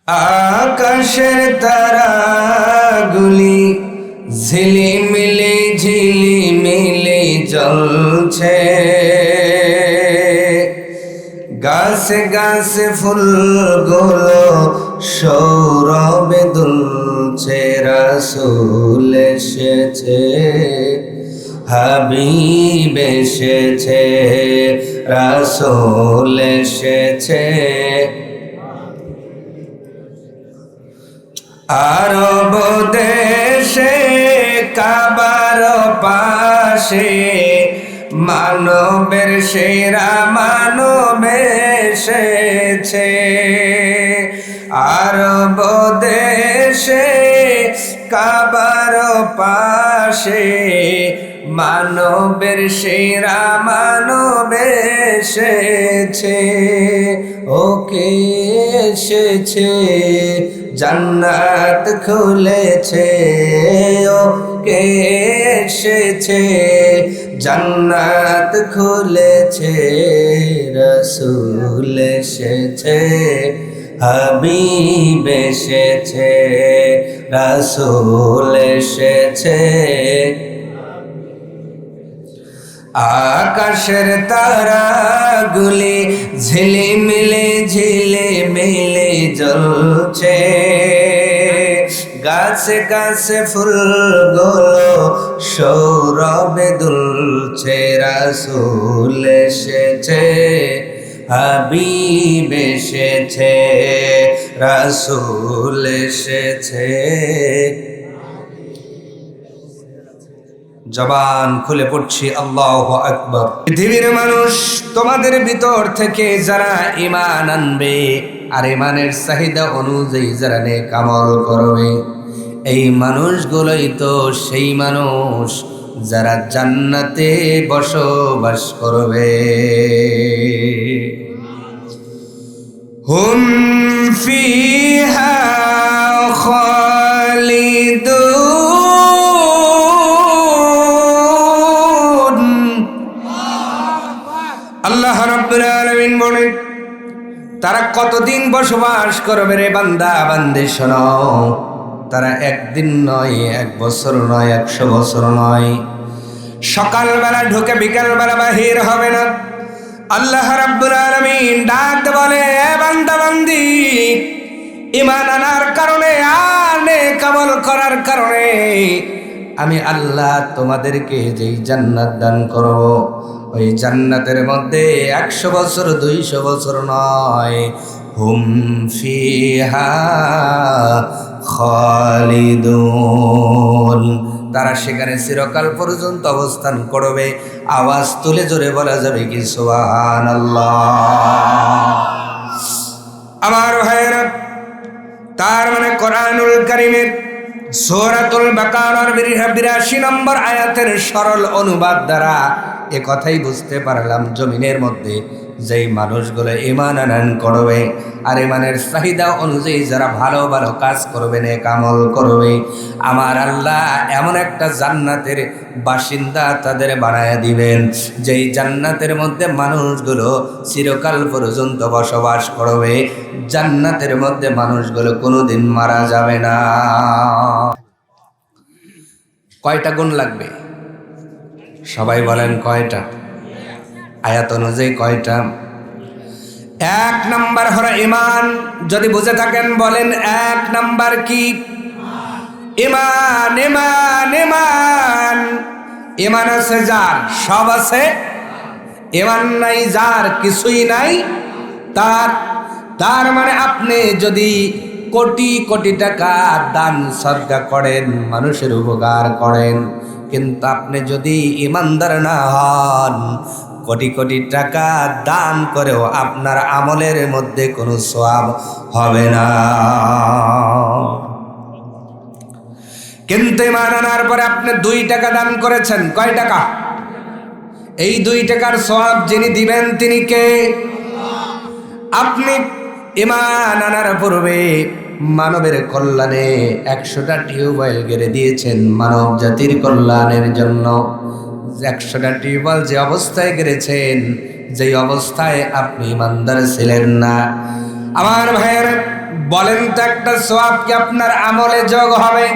আকাশের তারাগুলি ঝিলিমিলি ঝিলিমিলি জ্বলছে, গাছে গাছে ফুলগুলো সৌরভে দুলছে। রাসূল এসেছে, হাবিব এসেছে, রাসূল এসেছে। আরব দেশে কাবার পাশে মানবের সেরা মানব এসেছে। আরব দেশে কাবার পাশে মানবের সেরা মানব এসেছে। ওকে এসেছে, জান্নাত খুলেছে। ওকে এসেছে, জান্নাত খুলেছে। রাসূল এসেছে, হাবিব এসেছে, রাসূল এসেছে। আকাশের তারাগুলি ঝিলিমিলি ঝিলিমিলি জ্বলছে, গাছে গাছে ফুলগুলো সৌরভে দুলছে। রাসূল এসেছে, হাবিব এসেছে, রাসূল এসেছে। জবান খুলে পড়ছি আল্লাহু আকবার। পৃথিবীর মানুষ, তোমাদের ভিতর থেকে যারা ঈমান আনবে আর ঈমানের চাহিদা অনুযায়ী যারা নেক আমল করবে, এই মানুষগুলোই তো সেই মানুষ যারা জান্নাতে বসবাস করবে। হুম ফিহা খালিদুন। আল্লাহ রাব্বুল আলামিন বলেন, তারা কতদিন বসবাস করবে রে বান্দা বান্দে শোনো। তারা একদিন নয়, 1 বছর নয়, 100 বছর নয়। সকালবেলা ঢুকে বিকালবেলা বাহির হবে না। আল্লাহ রাব্বুল আলামিন ডাক বলে, এ বান্দা বান্দি, ঈমান আনার কারণে আর নেক আমল করার কারণে আমি আল্লাহ তোমাদেরকে যেই জান্নাত দান করব, ওই জান্নাতের মধ্যে 100 বছর 200 বছর নয়, হুম ফিহা খালিদুন। তারা সেখানে চিরকাল পর্যন্ত অবস্থান করবে। আওয়াজ তুলে জোরে বলা যাবে কি সুবহানাল্লাহ? আমার ভাইয়েরা, তার মানে কোরআনুল কারীমের সূরাতুল বাকারার 82 নম্বর আয়াতের সরল অনুবাদ দ্বারা এ কথাই বুঝতে পারলাম, জমিনের মধ্যে যেই মানুষগুলো ঈমান আনয়ন করবে আর ঈমানের চাহিদা অনুযায়ী যারা ভালো ভালো কাজ করবে, নেক আমল করবে, আমার আল্লাহ এমন একটা জান্নাতের বাসিন্দা তাদের বানায়া দিবেন, যেই জান্নাতের মধ্যে মানুষগুলো চিরকাল পর্যন্ত বসবাস করবে। জান্নাতের মধ্যে মানুষগুলো কোনোদিন মারা যাবে না। কয়টা গুণ লাগবে? সবাই বলেন কয়টা? আয়াত অনুযায়ী কয়টা? 1 নাম্বার হলো ঈমান। যদি বুঝে থাকেন বলেন 1 নাম্বার কি? ঈমান। ঈমান ঈমান ঈমান আছে যার, সব আছে। ঈমান নাই যার, কিছুই নাই তার মানে আপনি যদি কোটি কোটি টাকা দান সদকা করেন, মানুষের উপকার করেন, কিন্তু আপনি যদি ঈমানদার না হন, কোটি কোটি টাকা দান করেও আপনার আমলের মধ্যে কোনো সওয়াব হবে না। কিন্তু ঈমান আনার পরে আপনি 2 টাকা দান করেছেন, কয় টাকা? এই 2 টাকার সওয়াব যিনি দিবেন তিনি কে? আপনি ঈমান আনার পূর্বে মানবের কল্যাণে 100টা টিউবওয়েল গেড়ে দিয়েছেন, মানব জাতির কল্যাণের জন্য। 100টা টিউবওয়েল যে অবস্থায় গেড়েছেন, যেই অবস্থায় আপনি ইমানদার ছিলেন না, আমার ভাইয়ের বলেন তো একটা সওয়াব কি আপনার আমলে যোগ হবে?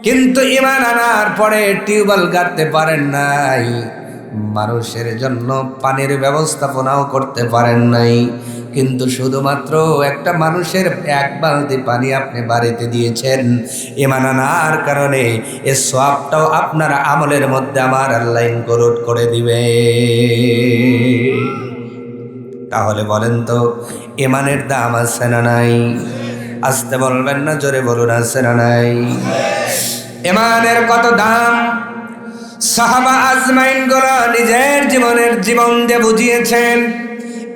কিন্তু ঈমান আনার পরে টিউবওয়েল গাড়তে পারেন নাই, মানুষের জন্য পানির ব্যবস্থাপনাও করতে পারেন নাই, কিন্তু শুধুমাত্র একটা মানুষের এক বালতি পানি আপনি বাড়িতে দিয়েছেন। ঈমান আনার কারণে এই সওয়াবটাও আপনার আমলের মধ্যে আমার আল্লাহ ইনক্লুড করে দিবে। তাহলে বলেন তো ঈমানের দাম আছে না নাই? আসতে বলবেন না, জোরে বলুন আছে না নাই? ঈমানের কত দাম সাহাবা আজমাইন গুলো নিজের জীবন দিয়ে বুঝিয়েছেন।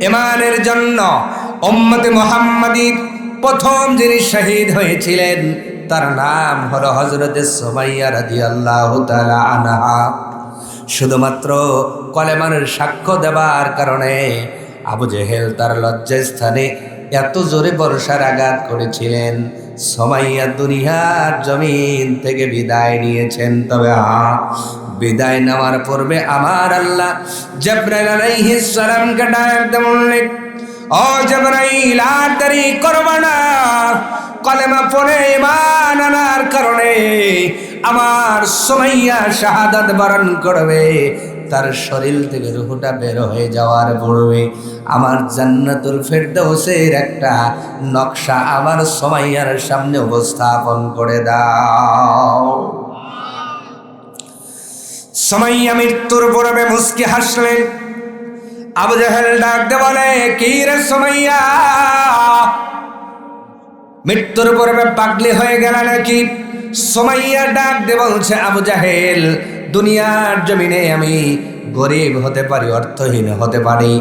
ঈমানের জন্য উম্মতে মুহাম্মাদীর প্রথম যিনি শহীদ হয়েছিলেন তার নাম হলো হযরতে সুমাইয়া রাদিয়াল্লাহু তাআলা আনহা। শুধুমাত্র কলেমার সাক্ষ্য দেওয়ার কারণে আবু জেহেল তার লজ্জাস্থানে এত জোরে বর্ষার আঘাত করেছিলেন, সুমাইয়া দুনিয়ার জমিন থেকে বিদায় নিয়েছেন। তবে বিদায় নেওয়ার পূর্বে আমার আল্লাহ জিবরাইল আলাইহিস সালামকে ডাক দিয়ে বললেন, ও জিবরাইল, আর দেরি করবে না, কলেমা পড়ে ঈমান আনার কারণে আমার সুমাইয়া শাহাদাত বরণ করবে। তার শরীর থেকে রূহটা বের হয়ে যাওয়ার পূর্বে আমার জান্নাতুল ফেরদাউসের একটা নকশা আমার সুমাইয়ার সামনে উপস্থাপন করে দাও। সুমাইয়া মৃত্যুর পূর্বে মুস্কি হাসলেন। আবু জেহেল ডাক দিয়ে বলে, কি রে সুমাইয়া, মৃত্যুর পূর্বে পাগলি হয়ে গেল নাকি? সুমাইয়া ডাক দিয়ে বলছে, আবু জেহেল, দুনিয়ার জমিনে আমি গরিব হতে পারি, অর্থহীন হতে পারি,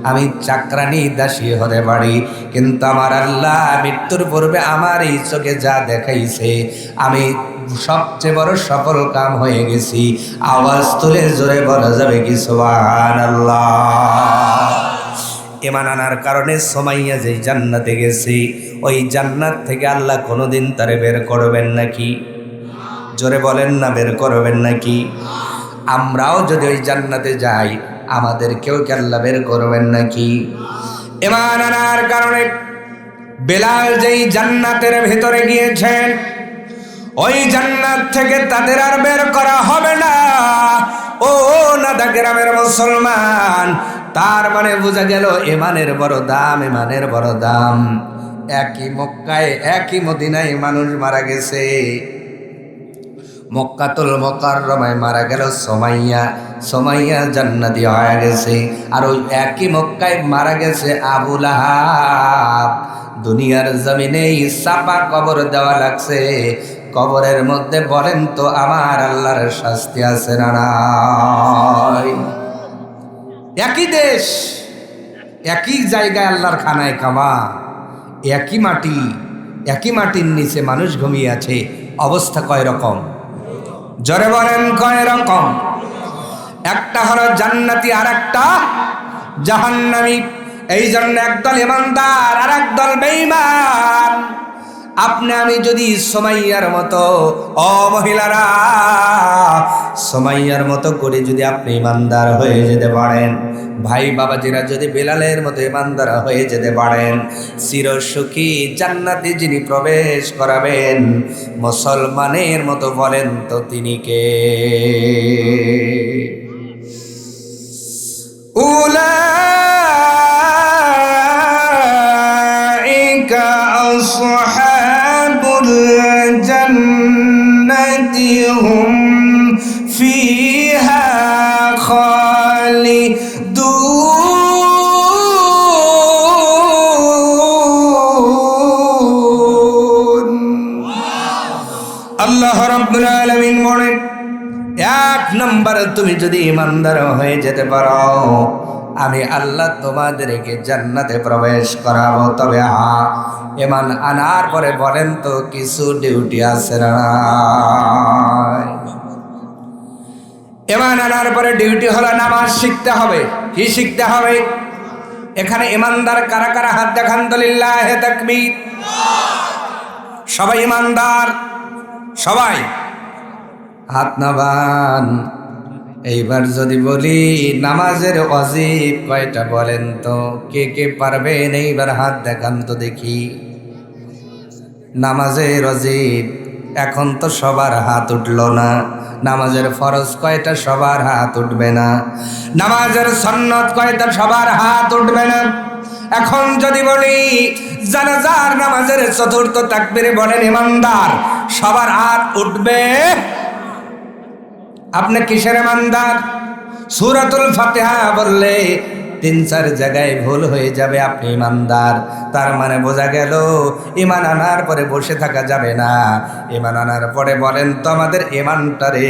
আমি চাকরানি দাসী হতে পারি, কিন্তু আমার আল্লাহ মৃত্যুর পূর্বে আমার এই চোখে যা দেখাইছে আমি সবচেয়ে বড় সফল কাম হয়ে গেছি। আওয়াজ তুলে জোরে বলা যাবে কি সুবহানাল্লাহ? ঈমান আনার কারণে সুমাইয়া যেই জান্নাতে গেছে, ওই জান্নাত থেকে আল্লাহ কোনোদিন তারে বের করবেন নাকি? জোরে বলেন না, বের করবেন নাকি? আমরাও যদি ওই জান্নাতে যাই আমাদেরকেও কি আল্লাহ বের করবেন নাকি? ঈমান আনার কারণে বেলাল যেই জান্নাতের ভেতরে গিয়েছেন, ওই জান্নাত থেকে তাদের আর বের করা হবে না। ও নাদা গ্রামের মুসলমান, তার মানে বোঝা গেল ঈমানের বড় দাম, ঈমানের বড় দাম। একই মক্কায় একই মদিনায় মানুষ মারা গেছে। মক্কাতুল মুকাররমায় মারা গেল সুমাইয়া, সুমাইয়া জান্নাতি হয়ে গেছে। আর ওই একই মক্কায় মারা গেছে আবু লাহাব। দুনিয়ার জমিনে চাপা কবর দেওয়া লাগছে। কবরের মধ্যে বলেন তো আমার আল্লাহর শাস্তি আছে না নাই? একই দেশ, একই জায়গায় আল্লাহর খানায় কামা, একই মাটি, একই মাটির নিচে মানুষ ঘুমিয়ে আছে। অবস্থা কয় রকম? জোরে বলেন কয় রকম? একটা হলো জান্নাতি আর একটা জাহান্নামী। এই জন্য একদল ইমানদার আর একদল বেঈমান। আপনি আমি যদি সুমাইয়ার মতো, ও মহিলারা, সুমাইয়ার মতো করে যদি আপনি ইমানদার হয়ে যেতে পারেন, ভাই বাবাজিরা যদি বেলালের মতো ইমানদার হয়ে যেতে পারেন, চিরসুখী জান্নাতে যিনি প্রবেশ করাবেন মুসলমানের মতো, বলেন তো তিনি কে? উলাইকা আসহাবুল জান্নাতি হুম ফিহা খালিদুন। আল্লাহ রাব্বুল আলামিন বলেন, এক নম্বর তুমি যদি ইমানদার হয়ে যেতে পারো, আমি আল্লাহ তোমাদেরকে জান্নাতে প্রবেশ করাবো। তবে ঈমান আনার পরে বলেন তো কিছু ডিউটি আছে না? ঈমান আনার পরে ডিউটি হলো নামাজ শিখতে হবে। কি শিখতে হবে? এখানে ইমানদার কারা কারা হাত দেখান তো, লিল্লাহে তাকবীর। সবাই ইমানদার? সবাই হাত নামান। এইবার যদি বলি নামাজের ওয়াজিব কয়টা বলেন তো, কে কে পারবেন? এইবার হাত দেখান তো দেখি। নামাজের ওয়াজিব এখন তো সবার হাত উঠল না। নামাজের ফরজ কয়টা সবার হাত উঠবে না। নামাজের সুন্নত কয়টা সবার হাত উঠবে না। এখন যদি বলি জানাজার নামাজের চতুর্থ তাকবীরে বলেন ইমানদার, সবার হাত উঠবে? আপনি কিসের ইমানদার? সূরাতুল ফাতিহা বললে 3-4 জায়গায় ভুল হয়ে যাবে, আপনি ইমানদার। তার মানে বোঝা গেল ঈমান আনার পরে বসে থাকা যাবে না। ঈমান আনার পরে বলেন তো আমাদের ঈমানটারে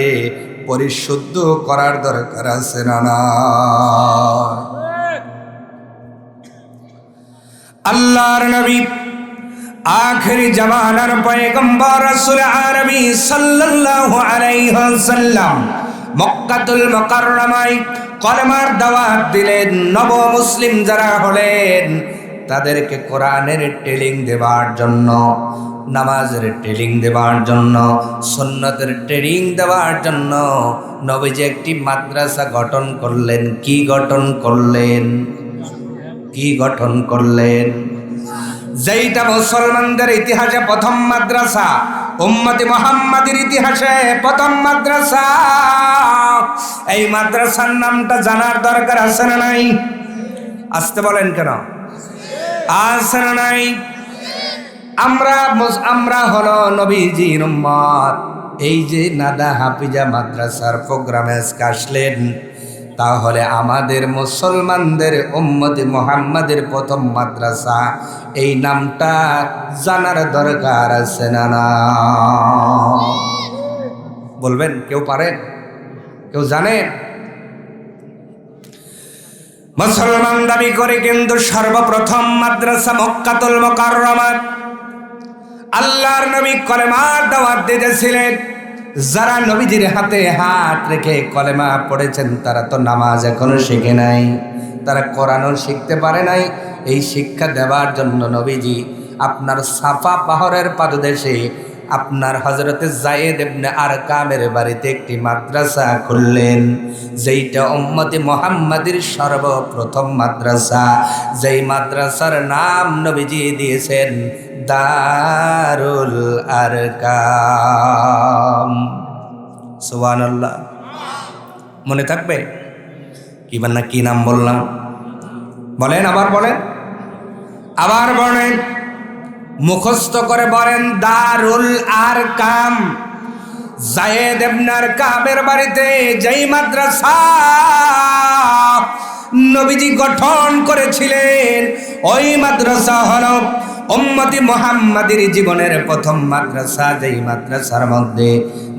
পরিশুদ্ধ করার দরকার আছে না? আল্লাহর নবী আখেরি জামানার পয়গম্বর রাসূল আরবী সাল্লাল্লাহু আলাইহি ওয়াসাল্লাম মক্কাতুল মুকাররমায় কলেমার দাওয়াত দিলেন। নব মুসলিম যারা হলেন তাদেরকে কোরআনের ট্রেনিং দেওয়ার জন্য, নামাজের ট্রেনিং দেওয়ার জন্য, সুন্নতের ট্রেনিং দেওয়ার জন্য নবীজি একটি মাদ্রাসা গঠন করলেন। কি গঠন করলেন? কি গঠন করলেন? যেইটা মুসলমানদের ইতিহাসে প্রথম মাদ্রাসা, উম্মতে মুহাম্মাদের ইতিহাসে প্রথম মাদ্রাসা। এই মাদ্রাসার নামটা জানার দরকার আছে না নাই? আসতে বলেন কেন? আছে না নাই? আমরা হলো নবীজির উম্মত। এই যে নাদা হাফিজা মাদ্রাসার প্রোগ্রামে আসলেন, তাহলে আমাদের মুসলমানদের উম্মতে মুহাম্মাদের প্রথম মাদ্রাসা, এই নামটা জানার দরকার আছে না? বলবেন? কেউ পারেন? কেউ জানেন? মুসলমান দাবি করে কিন্তু সর্বপ্রথম মাদ্রাসা মক্কাতুল মুকাররমা। আল্লাহর নবী কলেমার দাওয়াত দিতেছিলেন। যারা নবীজির হাতে হাত রেখে কলেমা পড়েছেন তারা তো নামাজ এখনো শিখে নাই, তারা কোরআনও শিখতে পারে নাই। এই শিক্ষা দেওয়ার জন্য নবীজি আপনার সাফা পাহাড়ের পাদদেশে আপনার হযরতে যায়েদ ইবনে আরকামের বাড়িতে একটি মাদ্রাসা খুললেন, যেইটা উম্মতে মুহাম্মাদের সর্বপ্রথম মাদ্রাসা। যেই মাদ্রাসার নাম নবীজি দিয়েছেন দারুল আরকাম। সুবহানাল্লাহ। মনে থাকবে? কি নাম বললাম? বলেন, আবার বলেন, আবার বলেন, মুখস্থ করে বলেন দারুল আরকাম। যায়েদ ইবনে আরকামের বাড়িতে যেই মাদ্রাসা নবীজি গঠন করেছিলেন, ওই মাদ্রাসা হলো উম্মতি মুহাম্মাদের জীবনের প্রথম মাদ্রাসা। যেই মাদ্রাসার মধ্যে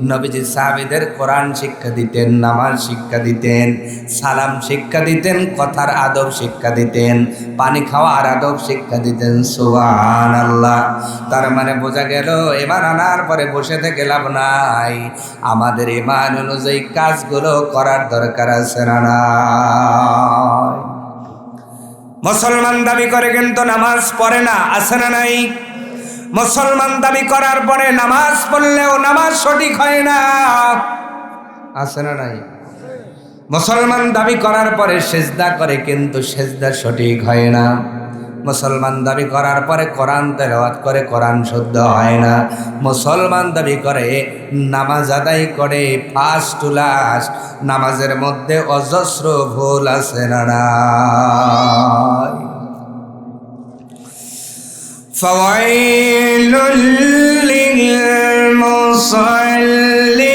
নবীজি সাহাবীদের কোরআন শিক্ষা দিতেন, নামাজ শিক্ষা দিতেন, সালাম শিক্ষা দিতেন, কথার আদব শিক্ষা দিতেন, পানি খাওয়ার আদব শিক্ষা দিতেন। সুবহানাল্লাহ। তার মানে বোঝা গেল ঈমান আনার পরে বসে থেকে লাভ নাই, আমাদের ঈমান অনুযায়ী কাজগুলো করার দরকার আছে না? মুসলমান দাবি করে কিন্তু নামাজ পড়ে না, আছে না নাই? মুসলমান দাবি করার পরে নামাজ পড়লেও নামাজ সঠিক হয় না, আছে না নাই? মুসলমান দাবি করার পরে সেজদা করে কিন্তু সেজদা সঠিক হয় না। মুসলমান দাবি করার পরে কোরআন তেলাওয়াত করে, কোরআন শুদ্ধ হয় না। মুসলমান দাবি করে নামাজ আদায় করে ফার্স্ট টু লাস্ট, নামাজের মধ্যে অজস্র ভুল আছে না নাই? ফাওয়াইলুল লিল মুসাল্লিন।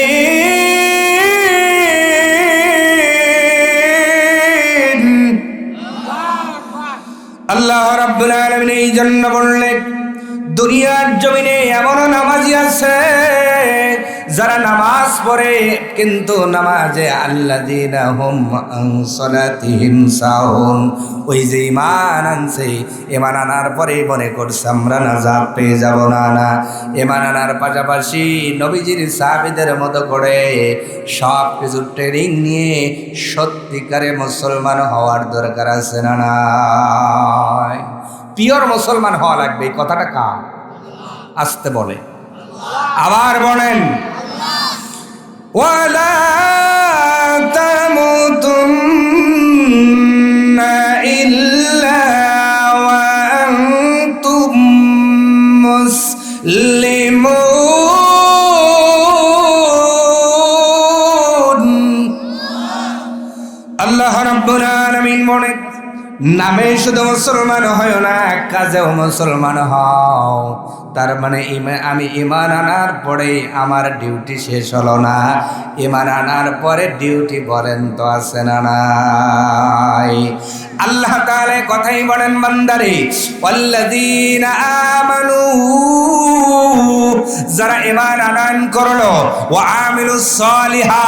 আল্লাহ রাব্বুল আলামিন এই জন্য বললেন, দুনিয়ার জমিনে এমন নামাজি আছে যারা নামাজ পড়ে কিন্তু নামাজে আল্লাযীনা হুম আন সালাতিহিম সাহুন। ওই যে ঈমান আনছে, ঈমান আনার পরে মনে করছে আমরা নাজাত পেয়ে যাব না। ঈমান আনার পাশাপাশি নবীজির সাহাবীদের মতো করে সব কিছু ট্রেনিং নিয়ে সত্যিকারে মুসলমান হওয়ার দরকার আছে না? পিওর মুসলমান হওয়া লাগবে। এই কথাটা কার? আসতে বলে, আবার বলেন, ওয়ালা তামুতুন্না ইল্লা ওয়া আনতুম আল্লাহ রাব্বুল আলামিন বলেন, নামে শুধু মুসলমান হয় না, কাজেও মুসলমান হও। তার মানে আমি ঈমান আনার পরে আমার ডিউটি শেষ হলো না, ঈমান আনার পরে ডিউটি বলেন তো আছে না নাই? আল্লাহ তাআলা কথাই বলেন বান্দারে, ওয়াল্লাযীনা আমানু, যারা ঈমান আনয়ন করলো, ওয়া আমিলুস সালিহা,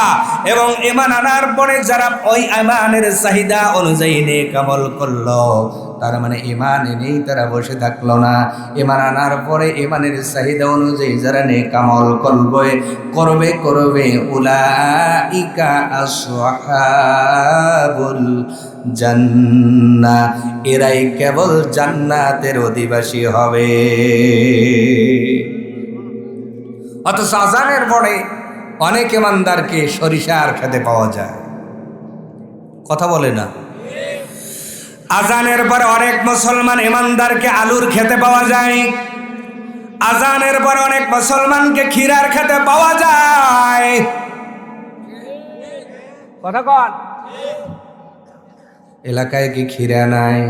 এবং ঈমান আনার পরে যারা ওই ঈমানের চাহিদা অনুযায়ী নেক আমল করলো। তার মানে ঈমান এনেই তারা বসে থাকলো না, ঈমান আনার পরে ঈমানের চাহিদা অনুযায়ী যারা নেক আমল করবে উলাইকা আসহাবুল জান্নাহ, এরাই কেবল জান্নাতের অধিবাসী হবে। অথচ আযানের পরে অনেক ইমানদারকে সরিষার খেতে পাওয়া যায়, কথা বলে না। আযানের পরে অনেক মুসলমান ইমানদারকে আলুর খেতে পাওয়া যায়, আযানের পরে অনেক মুসলমানকে ক্ষীরার খেতে পাওয়া যায়, কথা কন। এলাকায় কি ক্ষীরা নাই?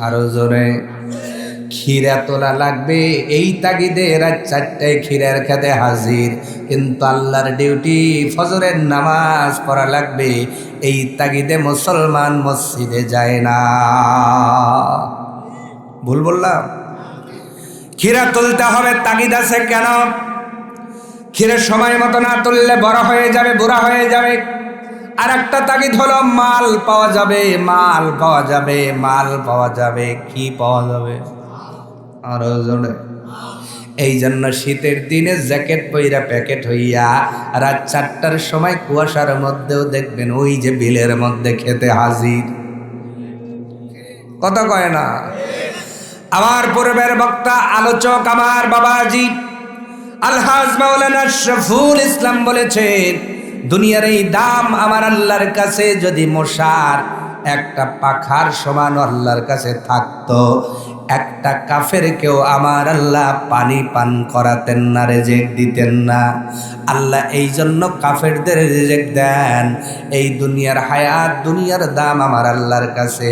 আরো জোরে। ক্ষীরা তোলা লাগবে, এই তাগিদে রাত 4টায় ক্ষীরার খেতে হাজির। কিন্তু আল্লাহর ডিউটি ফজরের নামাজ পড়া লাগবে, এই তাগিদে মুসলমান মসজিদে যায় না। ভুল বললাম? ক্ষীরা তুলতে হবে, তাগিদ আছে কেন? ক্ষীরের সময় মতো না তুললে বড় হয়ে যাবে, বুড়া হয়ে যাবে। আর একটা তাগিদ হলো মাল পাওয়া যাবে, মাল পাওয়া যাবে, মাল পাওয়া যাবে। কি পাওয়া যাবে? আরো জোরে। এই জন্য শীতের দিনে জ্যাকেট পইরা প্যাকেট হইয়া রাত 4টার সময় কুয়াশার মধ্যেও দেখবেন ওই যে বিলের মধ্যে খেতে হাজির, কথা কয় না? আমার পূর্বের বক্তা আলোচক আমার বাবাজি আলহাজ মাওলানা আশরাফুল ইসলাম বলেছেন, দুনিয়ার এই দাম আমার আল্লাহর কাছে যদি মশার একটা পাখার সমান আল্লাহর কাছে থাকতো, একটা কাফেরকেও আমার আল্লাহ পানি পান করাতেন না, রিজিক দিতেন না। আল্লাহ এই জন্য কাফেরদের রিজিক দেন। এই দুনিয়ার হায়াত, দুনিয়ার দাম আমার আল্লাহর কাছে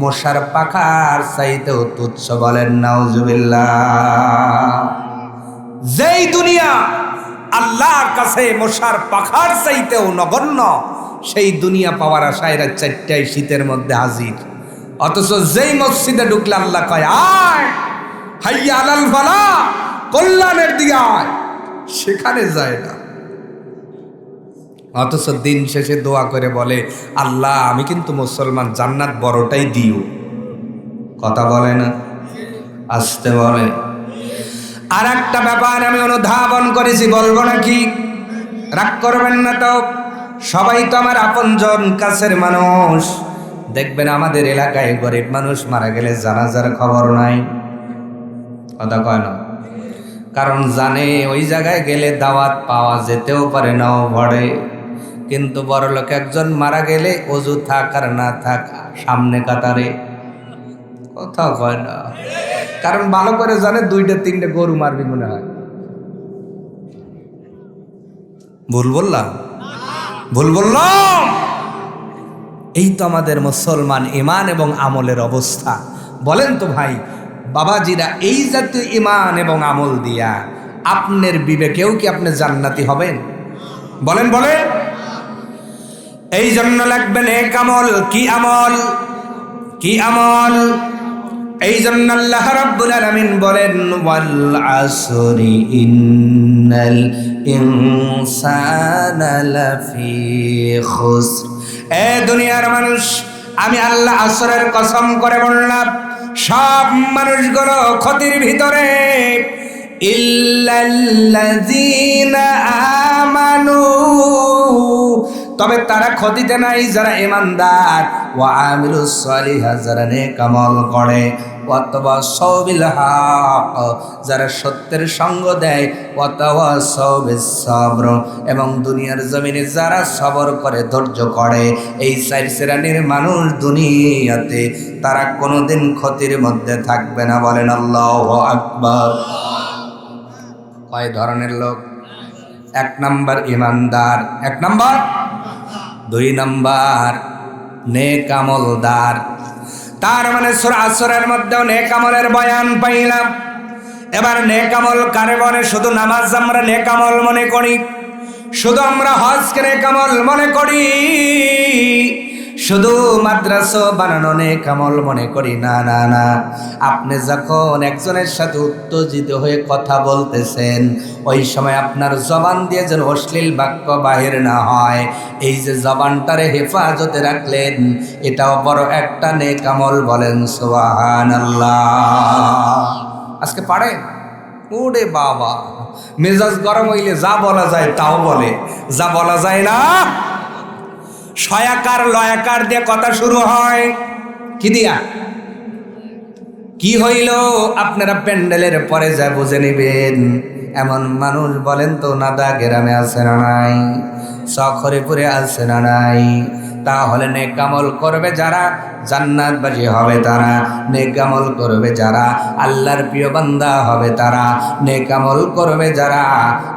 মশার পাখার চাইতেও তুচ্ছ। বলেন নাউজুবিল্লাহ। যেই দুনিয়া আল্লাহর কাছে মশার পাখার চাইতেও নগণ্য, সেই দুনিয়া পাওয়ার আশায় রাত 4টায় শীতের মধ্যে হাজির। অথচ যেই মসজিদে ঢুকলে আল্লাহ কয় আয় হাইয়া আলাল ফালাহ, কল্যাণের দিকে আয়, সেখানে যায় না। অথচ দিন শেষে দোয়া করে বলে, আল্লাহ আমি কিন্তু মুসলমান, জান্নাত বড়টাই দিও, কথা বলে না? আসতে বলে। আর একটা ব্যাপার আমি অনুধাবন করেছি, বলবো নাকি? রাগ করবেন না তো, সবাই তো আমার আপনজন, কাছের মানুষ। দেখবেন আমাদের এলাকায় গরিব মানুষ মারা গেলে জানাজার খবর নাই, কথা কয় না? কারণ জানে ওই জায়গায় গেলে দাওয়াত পাওয়া যেতেও পারে, নাও ভরে। কিন্তু বড়লোক একজন মারা গেলে অজু থাক আর না থাক সামনে কাতারে, কথা কয় না? কারণ ভালো করে জানে 2-3টে গরু মারবি মনে হয়। ভুল বললাম? ভুল বললাম? এই তো আমাদের মুসলমান ঈমান এবং আমলের অবস্থা। বলেন তো ভাই বাবাজিরা, এই জাতীয় ঈমান এবং আমল দিয়া আপনার বিবেকেও কি আপনি জান্নাতি হবেন? বলেন বলেন। এই জন্য লাগবে নেক আমল। কি আমল? কি আমল? এই জন্য আল্লাহ রাব্বুল আলামিন বলেন, ওয়াল আসরি ইন্নাল ইনসানা লাফি খুসর। এ দুনিয়ার মানুষ, আমি আল্লাহ আসরের কসম করে বললাম, সব মানুষগুলো ক্ষতির ভিতরে। ইল্লাল্লাযীনা আমানু, তবে তারা ক্ষতিতে নাই যারা ঈমানদার। ওয়া আমিলুস সালিহাত, যারা নেক আমল করে। ওয়া তাওয়াসাউ বিল হক, যারা সত্যের সঙ্গ দেয়। ওয়া তাওয়াসাউ বিস সাবর, এবং দুনিয়ার জমিনে যারা সবর করে, ধৈর্য করে। এই 4 শ্রেণীর মানুষ দুনিয়াতে তারা কোনোদিন ক্ষতির মধ্যে থাকবে না। বলেন আল্লাহু আকবার। কয় ধরনের লোক? 1 নাম্বার ইমানদার, 1 নাম্বার, 2 নাম্বার নেক আমলদার। তার মানে সূরা আসরের মধ্যেও নেক আমলের বয়ান পাইলাম। এবার নেক আমল কারে বলে? শুধু নামাজ আমরা নেক আমল মনে করি, শুধু আমরা হজকে নেক আমল মনে করি, শুধু মাদ্রাসা বানানো নেক আমল মনে করি? না না না, আপনি যখন একজনের সাথে উত্তেজিত হয়ে কথা বলতেছেন, ওই সময় আপনার জবান দিয়ে যেন অশ্লীল বাক্য বাহির না হয়, এই যে জবানটারে হেফাজতে রাখলেন, এটাও বড় একটা নেক আমল। বলেন সুবহানাল্লাহ। আজকে পারেন? ওরে বাবা, মেজাজ গরম হইলে যা বলা যায় তাও বলে, যা বলা যায় না শয়াকার লয়াকার দিয়ে কথা শুরু হয়। কি দিয়া? কি হইল আপনারা প্যান্ডেলের পরে যা বুঝে নিবেন। এমন মানুষ বলেন তো নাদা গ্রামে আছে না নাই? শখরিপুরে আছে না নাই? তাহলে নেক আমল করবে যারা জান্নাতবাসী হবে তারা, নেক আমল করবে যারা আল্লাহর প্রিয় বান্দা হবে তারা, নেক আমল করবে যারা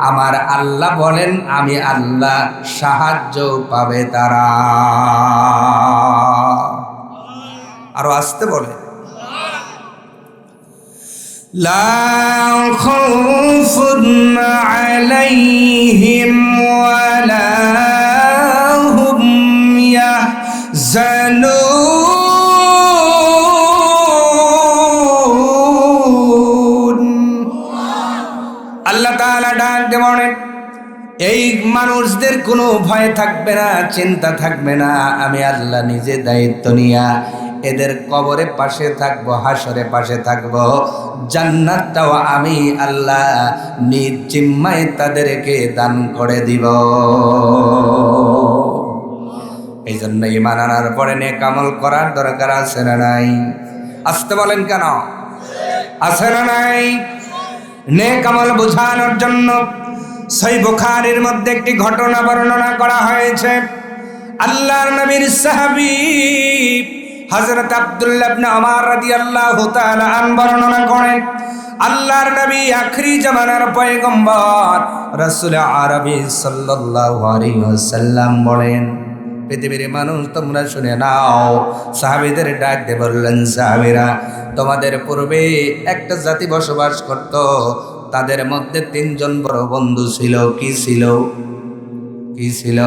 আমার আল্লাহ বলেন আমি আল্লাহ সাহায্য পাবে তারা। আরো আসতে বলে, লা খাউফুন আলাইহিম ওয়ালা হুম ইয়াহজানুন। আল্লাহ তাআলা ডাক দিয়ে বলেন, এই মানুষদের কোনো ভয় থাকবে না, চিন্তা থাকবে না। আমি আল্লাহ নিজে দায়িত্ব নিয়া এদের কবরে পাশে থাকবো, হাসরে পাশে থাকবো, জান্নাতটাও আমি আল্লাহ নিজ জিম্মায় তাদেরকে দান করে দিব। এই জন্য ঈমান আনার পরে নেক আমল করার দরকার আছে না নাই? আসতে বলেন কেন? আছে না নাই? নেক আমল বোঝানোর জন্য সহিহ বুখারীর মধ্যে একটি ঘটনা বর্ণনা করা হয়েছে। আল্লাহর নবীর সাহাবী হযরত আব্দুল্লাহ ইবনে ওমর রাদিয়াল্লাহু তাআলা আন বর্ণনা করেন, আল্লাহর নবী আখরি জামানার পয়গম্বর রাসূল আরবী সাল্লাল্লাহু আলাইহি ওয়াসাল্লাম বলেন, পৃথিবীর মানুষ তোমরা শুনে নাও। সাহাবীদের ডাক দিয়ে বললেন, সাহাবীরা, তোমাদের পূর্বে একটা জাতি বসবাস করত, তাদের মধ্যে 3 জন বড় বন্ধু ছিল। কি ছিল? কি ছিল?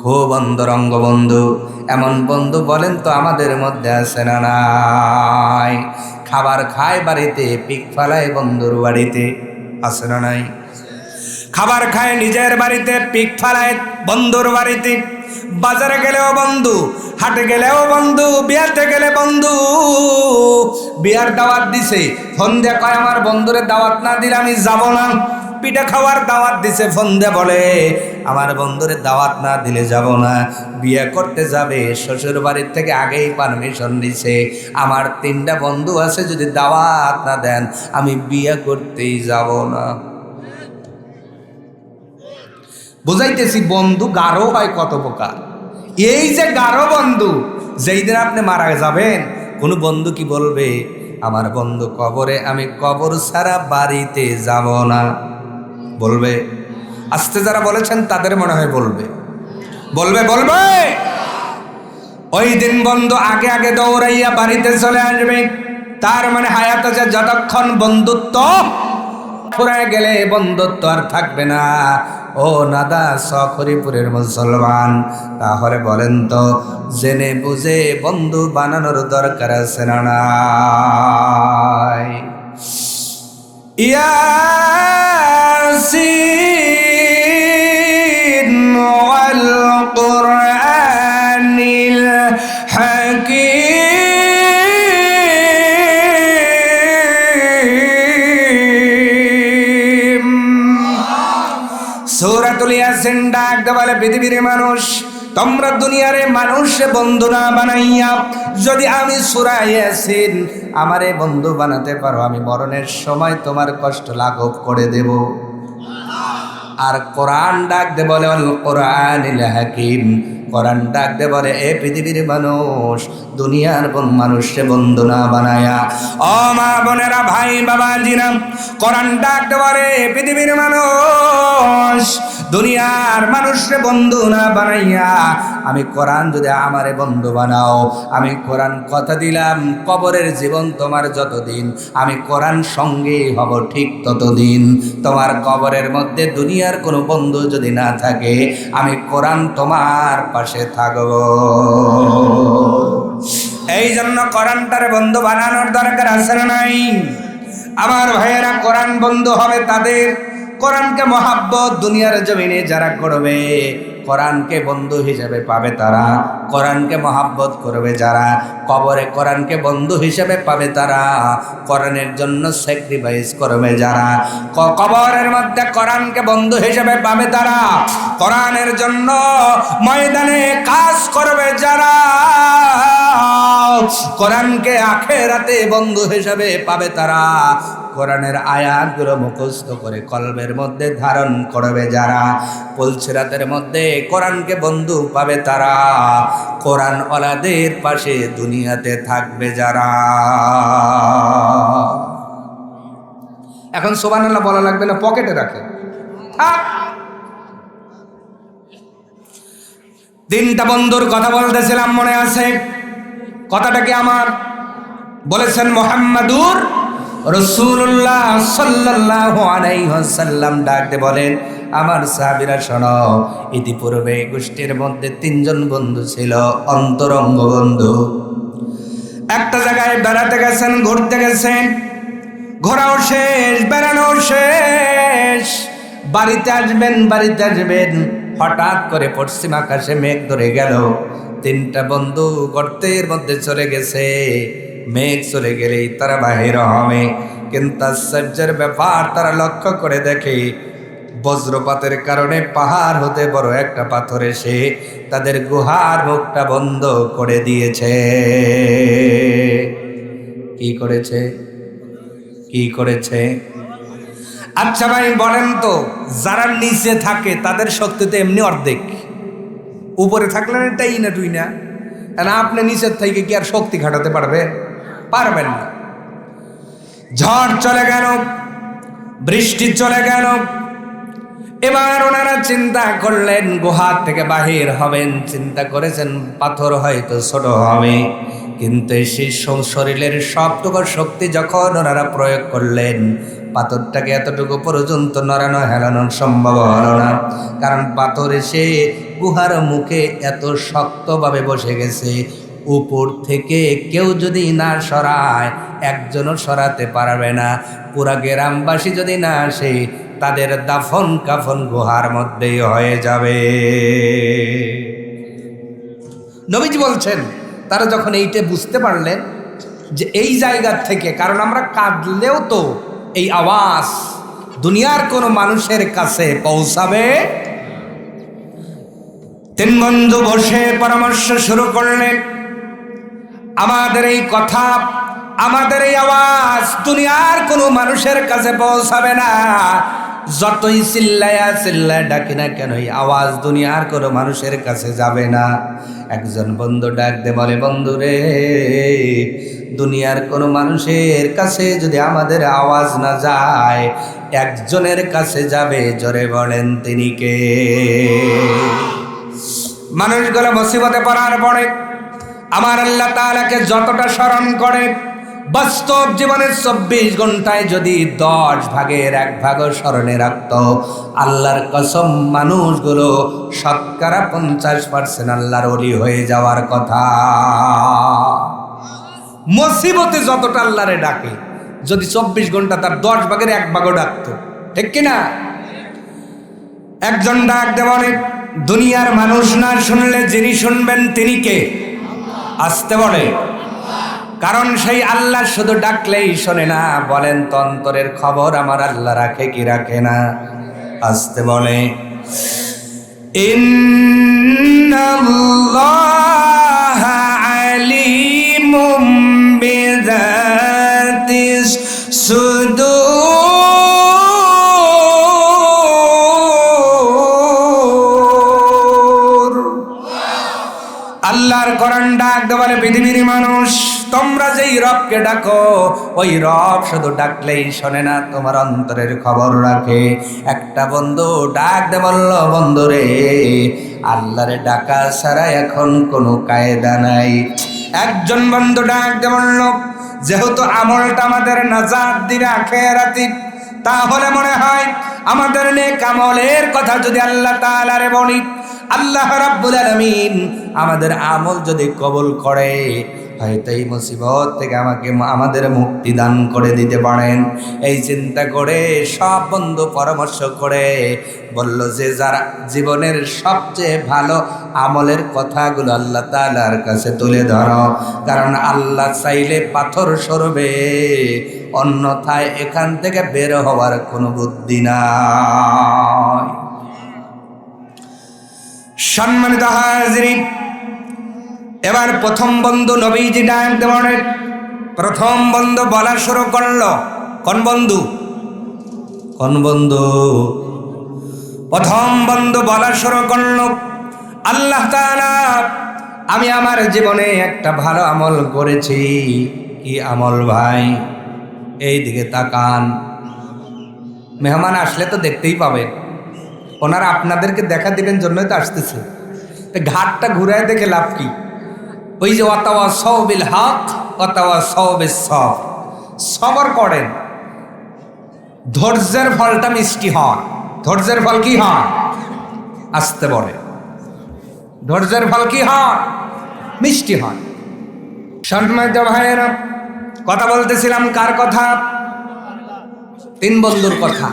খুব অন্তরঙ্গ বন্ধু। এমন বন্ধু বলেন তো আমাদের মধ্যে আছে না নাই? খাবার খায় বাড়িতে, পিক ফালায় বন্ধুর বাড়িতে, আছে না নাই? খাবার খায় নিজের বাড়িতে, পিক ফালায় বন্ধুর বাড়িতে। বাজারে গেলেও বন্ধু, হাটে গেলেও বন্ধু, বিয়াতে গেলে বন্ধু। বিয়ার দাওয়াত দিছে, ফোন দিয়ে কয় আমার বন্ধুরে দাওয়াত না দিলে আমি যাব না। পিঠা খাওয়ার দাওয়াত দিছে, ফোন দিয়ে বলে আমার বন্ধুরে দাওয়াত না দিলে যাব না। বিয়ে করতে যাবে, শ্বশুর বাড়ির থেকে আগেই পারমিশন দিছে, আমার 3টা বন্ধু আছে, যদি দাওয়াত না দেন আমি বিয়ে করতেই যাব না। বুঝাইতেছি বন্ধু গাঢ় হয় কত প্রকার। এই যে গাঢ় বন্ধু, যেই দিন আপনি মারা যাবেন, কোনো বন্ধু কি বলবে আমার বন্ধু কবরে, আমি কবর ছাড়া বাড়িতে যাব না? বলবে? আস্তে যারা বলেছেন তাদের মনে হয় বলবে, বলবে, বলবে। ওই দিন বন্ধু আগে আগে দৌড়াইয়া বাড়িতে চলে আসবে। তার মানে হায়াত আছে, যতক্ষণ বন্ধুত্ব ফুরায় গেলে বন্ধুত্ব আর থাকবে না। ও নাদা শখরিপুরের মুসলমান, তাহলে বলেন তো জেনে বুঝে বন্ধু বানানোর দরকার আছে না নাই? ইয়াসিন ওয়াল কুরআনিল হাকীম। সূরাতুল ইয়াসিন ডাক দেয়া বলে, পৃথিবীর মানুষ, তোমরা দুনিয়ারে মানুষে বন্ধু না বানাইয়া যদি আমি সূরা ইয়াসিন আমারে বন্ধু বানাতে পারো, আমি মরণের সময় তোমার কষ্ট লাঘব করে দেব। আর কোরআন ডাক দে বলে, আল কোরআনিল হাকীম, কোরআন ডাক দে বলে, এ পৃথিবীর মানুষ, দুনিয়ার মানুষকে বন্ধু না বানায়া, ও মা বোনেরা, ভাই বাবাজিরা, কোরআন ডাক দে বলে, পৃথিবীর মানুষ, দুনিয়ার মানুষকে বন্ধু না বানাইয়া আমি কোরআন যদি আমারে বন্ধু বানাও, আমি কোরআন কথা দিলাম, কবরের জীবন তোমার যতদিন আমি কোরআন সঙ্গে হব ঠিক ততদিন। তোমার কবরের মধ্যে দুনিয়ার কোনো বন্ধু যদি না থাকে, আমি কোরআন তোমার পাশে থাকব। এই জন্য কোরআনটারে বন্ধু বানানোর দরকার আছে না নাই? আমার ভাইয়েরা, কোরআন বন্ধু হবে তাদের, কোরআনকে মহাব্বত দুনিয়ার জমিনে যারা করবে, কোরআনকে বন্ধু হিসেবে পাবে তারা, কোরআনকে মহাব্বত করবে যারা, কবরে কোরআনকে বন্ধু হিসেবে পাবে তারা, কোরআনের জন্য স্যাক্রিফাইস করবে যারা, কবরের মধ্যে কোরআনকে বন্ধু হিসেবে পাবে তারা, কোরআনের জন্য ময়দানে কাজ করবে যারা, কোরআনকে আখিরাতে বন্ধু হিসেবে পাবে তারা, কোরআনের আয়াতগুলো মুখস্থ করে কলবের মধ্যে ধারণ করবে যারা, পুলসিরাতের মধ্যে কোরআনকে বন্ধু পাবে তারা, কোরআন ওয়ালাদের পাশে দুনিয়াতে থাকবে যারা। এখন সুবহানাল্লাহ বলা লাগবে না, পকেটে রাখে থাক। তিনটা বন্ধুর কথা বলতেছিলাম, মনে আছে? কথাটা কি আমার? বলেছেন মুহাম্মাদুর রাসূলুল্লাহ সাল্লাল্লাহু আলাইহি ওয়াসাল্লাম ডাকতে বলেন, আমার সাহাবীরা শোনো, ইতিপূর্বে গোষ্ঠীর মধ্যে তিনজন বন্ধু ছিল, অন্তরঙ্গ বন্ধু। একটা জায়গায় বেড়াতে গেছেন, ঘুরতে গেছেন, ঘোরাও শেষ, বেড়ানো শেষ, বাড়িতে আসবেন, হঠাৎ করে পশ্চিম আকাশে মেঘ ধরে গেল। তিনটা বন্ধু গর্তের মধ্যে চলে গেছে। মেঘ চলে গেলেই তারা বাহির হবে, কিন্তু আশ্চর্যের ব্যাপার, তারা লক্ষ্য করে দেখে বজ্রপাতের কারণে পাহাড় হতে বড় একটা পাথর এসে তাদের গুহার মুখটা বন্ধ করে দিয়েছে। কি করেছে? আচ্ছা ভাই বলেন তো, যারা নিচে থাকে তাদের শক্তি তো এমনি অর্ধেক, উপরে থাকলেন এটাই না তুই না, আপনি নিচের থেকে কি আর শক্তি খাটাতে পারবেন না। ঝড় চলে গেল, বৃষ্টি চলে গেল, এবার ওনারা চিন্তা করলেন গুহা থেকে বাহির হবেন, চিন্তা করেছেন পাথর হয়তো ছোট হবে, কিন্তু সেই শরীরের সবটুকু শক্তি যখন ওনারা প্রয়োগ করলেন, পাথরটাকে এতটুকু পর্যন্ত নড়ানো হেলানো সম্ভব হলো না, কারণ পাথর এসে গুহার মুখে এত শক্তভাবে বসে গেছে, উপর থেকে কেউ যদি না সরায়, একজনও সরাতে পারবে না। পুরা গ্রামবাসী যদি না আসে, তাদের দাফন কাফন গুহার মধ্যেই হয়ে যাবে। নবীজি বলছেন, তারা যখন এইটা বুঝতে পারলেন যে এই জায়গা থেকে, কারণ আমরা কাঁদলেও তো এই আওয়াজ দুনিয়ার কোনো মানুষের কাছে পৌঁছাবে। তিন বন্ধু বসে পরামর্শ শুরু করলেন, আমাদের এই কথা, আমাদের এই আওয়াজ দুনিয়ার কোনো মানুষের কাছে পৌঁছাবে না, যতই চিল্লায় ডাকি না কেন এই আওয়াজ দুনিয়ার কোনো মানুষের কাছে যাবে না। একজন বন্ধু ডাক দে বলে, বন্ধু রে, দুনিয়ার কোনো মানুষের কাছে যদি আমাদের আওয়াজ না যায়, একজনের কাছে যাবে, জোরে বলেন তিনি কে? মানুষগুলো মুসিবতে পড়ার পরে আমার আল্লাহ তাআলাকে যতটা স্মরণ করে, বাস্তব জীবনের 24 ঘন্টায় যদি 10 ভাগের 1 ভাগও স্মরণে রাখত, আল্লাহর কসম মানুষগুলো শতকরা 50% আল্লাহর ওলি হয়ে যাওয়ার কথা। মুসিবতে যতটা আল্লাহরে ডাকে, যদি 24 ঘন্টা তার 10 ভাগের 1 ভাগও ডাকতো, ঠিক কিনা? একজন ডাক দেবনে, দুনিয়ার মানুষ না শুনলে যিনি শুনবেন তিনি কে? আসতে বলে, কারণ সেই আল্লাহ শুধু ডাকলেই শোনে না, বলেন তো অন্তরের খবর আমার আল্লাহ রাখে কি রাখে না? আসতে বলে, ইন্নাল্লাহা আলিমুম বিযাতিস সুদূর। ডাক দে বলে, পৃথিবীর মানুষ, তোমরা যেই রবকে ডাকো ওই রব শুধু ডাকলেই শোনে না, তোমার অন্তরের খবর রাখে। একটা বন্ধু ডাক দে বলল, বন্ধু রে, আল্লাহরে ডাকা ছাড়া এখন কোনো কায়দা নাই। একজন বন্ধু ডাক দে বলল, যেহেতু আমলটা আমাদের নাজাত দিবে আখিরাতে, তাহলে মনে হয় আমাদের নেক আমলের কথা যদি আল্লাহ তাআলারে বলি, আল্লাহ রাব্বুল আলামিন আমাদের আমল যদি কবুল করে, হয়তো এই মুসিবত থেকে আমাদের মুক্তি দান করে দিতে পারেন। এই চিন্তা করে সব বন্ধু পরামর্শ করে বলল যে, যারা জীবনের সবচেয়ে ভালো আমলের কথাগুলো আল্লাহ তাআলার কাছে তুলে ধরো, কারণ আল্লাহ চাইলে পাথর সরবে, অন্যথায় এখান থেকে বের হওয়ার কোনো বুদ্ধি নাই। সম্মানিত হাজিরিন, এবার প্রথম বন্ধু নবীজি ডাক দেওয়ার প্রথম বন্ধু বলা শুরু করলো। কোন বন্ধু? কোন বন্ধু? প্রথম বন্ধু বলা শুরু করলো, আল্লাহ তাআলা, আমি আমার জীবনে একটা ভালো আমল করেছি। কি আমল ভাই? এই দিকে তাকান। মেহমান আসলে তো দেখতেই পাবেন, ওনারা আপনাদেরকে দেখা দিবেন জন্যই তো আসতেছে। ঘাটটা ঘুরায় দেখে লাভ কি? ওই যে ওয়াতাওয়াসাউ বিল হক ওয়াতাওয়াসাউ বিস সবর, সবর করেন, ধৈর্যের ফলটা মিষ্টি হয়। ধৈর্যের ফল কি হয়? আসতে বলে, ধৈর্যের ফল কি হয়? মিষ্টি হয়। সম্মানিত ভাইয়েরা, কথা বলতেছিলাম কার কথা? তিন বন্ধুর কথা।